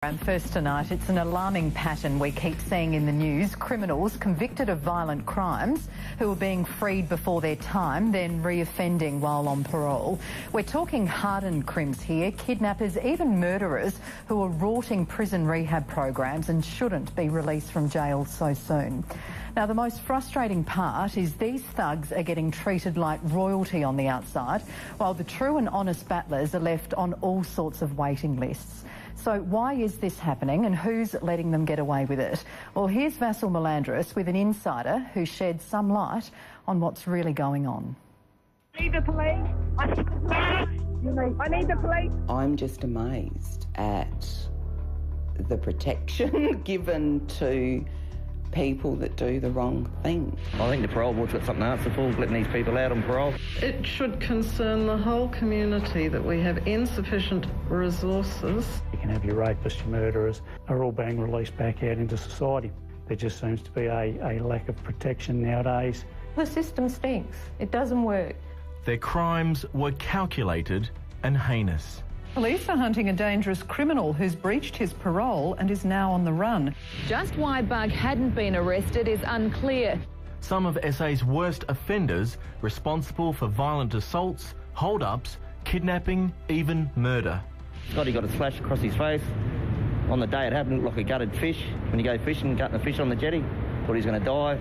And first tonight, it's an alarming pattern we keep seeing in the news. Criminals convicted of violent crimes who are being freed before their time, then reoffending while on parole. We're talking hardened crims here, kidnappers, even murderers who are rorting prison rehab programs and shouldn't be released from jail so soon. Now, the most frustrating part is these thugs are getting treated like royalty on the outside, while the true and honest battlers are left on all sorts of waiting lists. So why is this happening and who's letting them get away with it? Well, here's Vassal Melandris with an insider who sheds some light on what's really going on. I need the police. I need the police. I need the police. I'm just amazed at the protection given to people that do the wrong thing. I think the parole board's got something to answer for, letting these people out on parole. It should concern the whole community that we have insufficient resources. You can have your rapists, your murderers, are all being released back out into society. There just seems to be a lack of protection nowadays. The system stinks. It doesn't work. Their crimes were calculated and heinous. Police are hunting a dangerous criminal who's breached his parole and is now on the run. Just why Bug hadn't been arrested is unclear. Some of SA's worst offenders responsible for violent assaults, hold-ups, kidnapping, even murder. Scotty got a slash across his face. On the day it happened, it looked like a gutted fish. When you go fishing, gutting a fish on the jetty, thought he was going to die.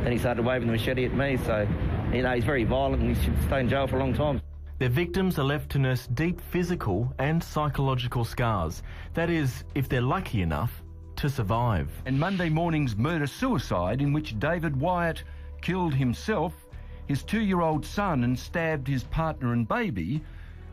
Then he started waving the machete at me, so, he's very violent and he should stay in jail for a long time. Their victims are left to nurse deep physical and psychological scars. That is, if they're lucky enough to survive. And Monday morning's murder-suicide in which David Wyatt killed himself, his 2-year-old son and stabbed his partner and baby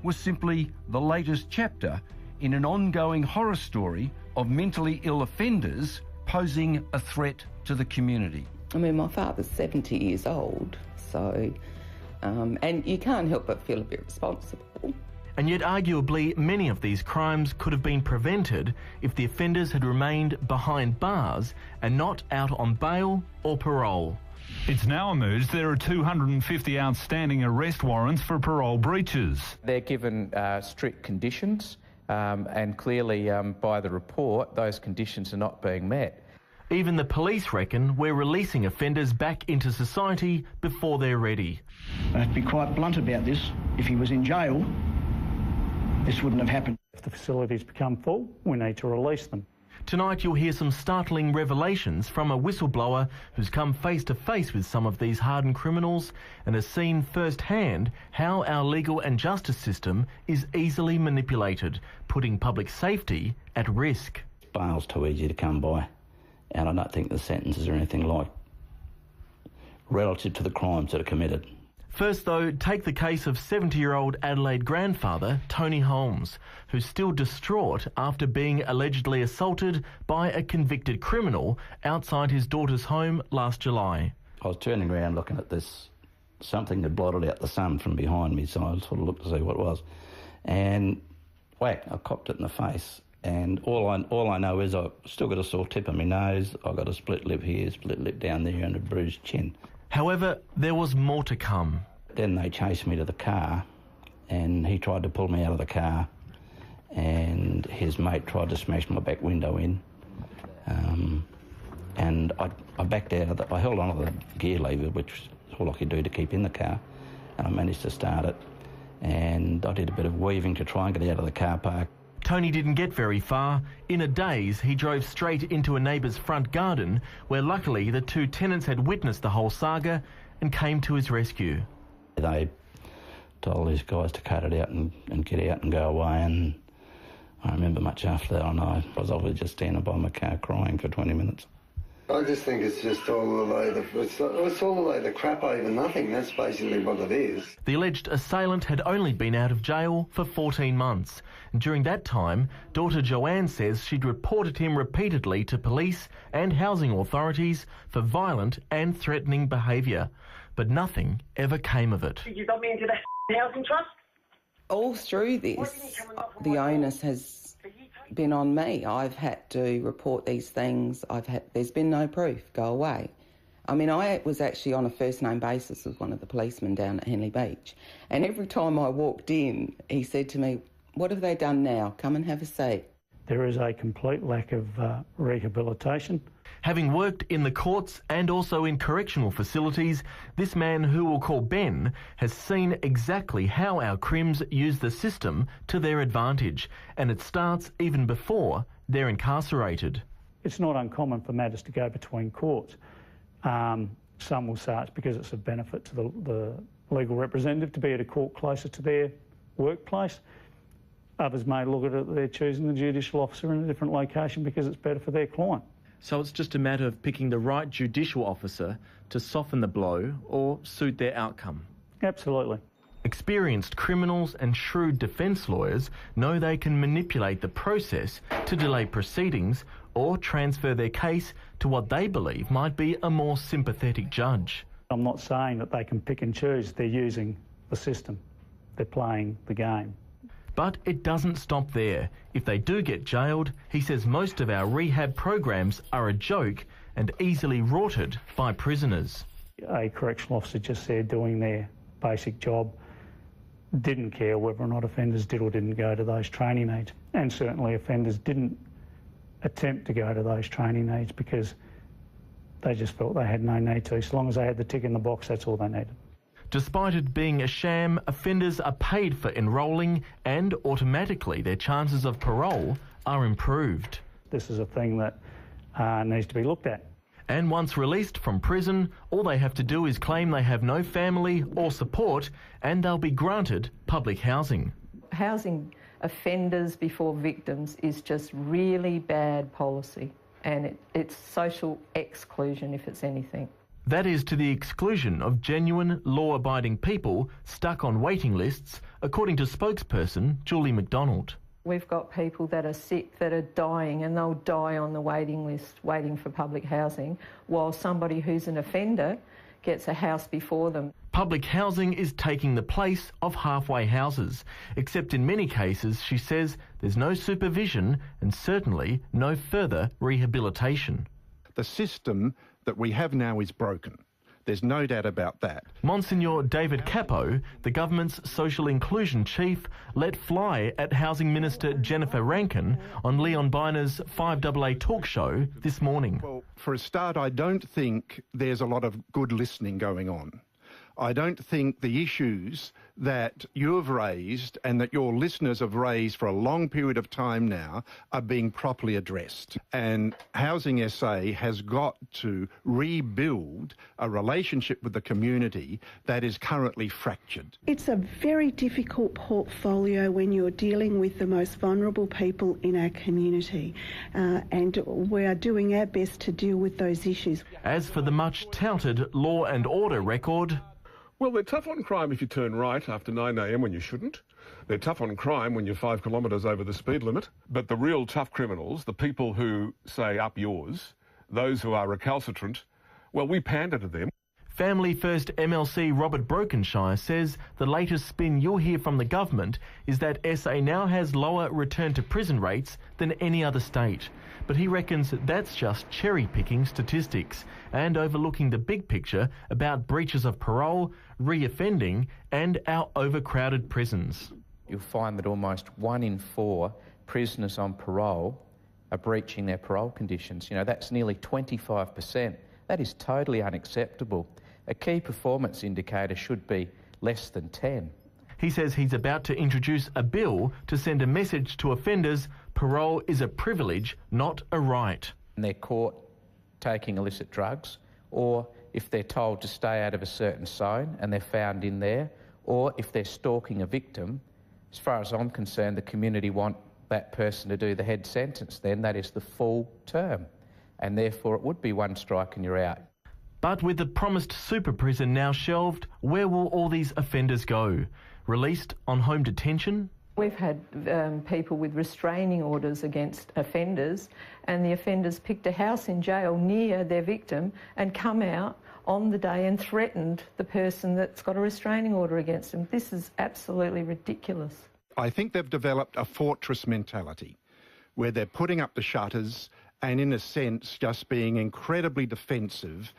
was simply the latest chapter in an ongoing horror story of mentally ill offenders posing a threat to the community. I mean, my father's 70 years old, so... and you can't help but feel a bit responsible. And yet arguably many of these crimes could have been prevented if the offenders had remained behind bars and not out on bail or parole. It's now emerged there are 250 outstanding arrest warrants for parole breaches. They're given strict conditions and clearly by the report those conditions are not being met. Even the police reckon we're releasing offenders back into society before they're ready. I have to be quite blunt about this. If he was in jail, this wouldn't have happened. If the facilities become full, we need to release them. Tonight you'll hear some startling revelations from a whistleblower who's come face to face with some of these hardened criminals and has seen firsthand how our legal and justice system is easily manipulated, putting public safety at risk. Bail's too easy to come by. And I don't think the sentences are anything like relative to the crimes that are committed. First, though, take the case of 70-year-old Adelaide grandfather Tony Holmes, who's still distraught after being allegedly assaulted by a convicted criminal outside his daughter's home last July. I was turning around looking at this, something that blotted out the sun from behind me, so I sort of looked to see what it was. And whack, I copped it in the face. And all I know is I've still got a sore tip on my nose, I've got a split lip here, split lip down there and a bruised chin. However, there was more to come. Then they chased me to the car and he tried to pull me out of the car and his mate tried to smash my back window in. And I backed out of it. I held onto the gear lever, which is all I could do to keep in the car, and I managed to start it. And I did a bit of weaving to try and get out of the car park. Tony didn't get very far. In a daze, he drove straight into a neighbour's front garden, where luckily the two tenants had witnessed the whole saga and came to his rescue. They told these guys to cut it out and get out and go away, and I remember much after that, I was obviously just standing by my car crying for 20 minutes. I just think it's just all a load of, it's all a load of crap over nothing. That's basically what it is. The alleged assailant had only been out of jail for 14 months. And during that time, daughter Joanne says she'd reported him repeatedly to police and housing authorities for violent and threatening behaviour. But nothing ever came of it. Did you got me into the housing trust? All through this, the onus has been on me. I've had to report these things. There's been no proof. Go away. I mean, I was actually on a first-name basis with one of the policemen down at Henley Beach, and every time I walked in, he said to me, "What have they done now? Come and have a seat." There is a complete lack of rehabilitation. Having worked in the courts and also in correctional facilities, this man, who we'll call Ben, has seen exactly how our crims use the system to their advantage, and it starts even before they're incarcerated. It's not uncommon for matters to go between courts. Some will say it's because it's a benefit to the legal representative to be at a court closer to their workplace. Others may look at it, they're choosing the judicial officer in a different location because it's better for their client. So it's just a matter of picking the right judicial officer to soften the blow or suit their outcome? Absolutely. Experienced criminals and shrewd defence lawyers know they can manipulate the process to delay proceedings or transfer their case to what they believe might be a more sympathetic judge. I'm not saying that they can pick and choose. They're using the system. They're playing the game. But it doesn't stop there. If they do get jailed, he says most of our rehab programs are a joke and easily rorted by prisoners. A correctional officer just there doing their basic job, didn't care whether or not offenders did or didn't go to those training needs. And certainly offenders didn't attempt to go to those training needs because they just felt they had no need to. As long as they had the tick in the box, that's all they needed. Despite it being a sham, offenders are paid for enrolling and automatically their chances of parole are improved. This is a thing that needs to be looked at. And once released from prison, all they have to do is claim they have no family or support and they'll be granted public housing. Housing offenders before victims is just really bad policy, and it's social exclusion if it's anything. That is to the exclusion of genuine, law-abiding people stuck on waiting lists, according to spokesperson Julie McDonald. We've got people that are sick, that are dying, and they'll die on the waiting list waiting for public housing, while somebody who's an offender gets a house before them. Public housing is taking the place of halfway houses, except in many cases, she says, there's no supervision and certainly no further rehabilitation. The system that we have now is broken. There's no doubt about that. Monsignor David Capo, the government's social inclusion chief, let fly at Housing Minister Jennifer Rankin on Leon Byner's 5AA talk show this morning. Well, for a start, I don't think there's a lot of good listening going on. I don't think the issues that you've raised and that your listeners have raised for a long period of time now are being properly addressed. And Housing SA has got to rebuild a relationship with the community that is currently fractured. It's a very difficult portfolio when you're dealing with the most vulnerable people in our community, and we are doing our best to deal with those issues. As for the much touted law and order record, well, they're tough on crime if you turn right after 9 a.m. when you shouldn't. They're tough on crime when you're 5 kilometres over the speed limit. But the real tough criminals, the people who say up yours, those who are recalcitrant, well, we pander to them. Family First MLC Robert Brokenshire says the latest spin you'll hear from the government is that SA now has lower return to prison rates than any other state. But he reckons that's just cherry-picking statistics and overlooking the big picture about breaches of parole, reoffending and our overcrowded prisons. You'll find that almost 1 in 4 prisoners on parole are breaching their parole conditions. You know, that's nearly 25%. That is totally unacceptable. A key performance indicator should be less than 10. He says he's about to introduce a bill to send a message to offenders parole is a privilege, not a right. And they're caught taking illicit drugs, or if they're told to stay out of a certain zone and they're found in there, or if they're stalking a victim, as far as I'm concerned, the community want that person to do the head sentence then. That is the full term. And therefore it would be 1 strike and you're out. But with the promised super prison now shelved, where will all these offenders go? Released on home detention? We've had people with restraining orders against offenders, and the offenders picked a house in jail near their victim and come out on the day and threatened the person that's got a restraining order against them. This is absolutely ridiculous. I think they've developed a fortress mentality where they're putting up the shutters and in a sense just being incredibly defensive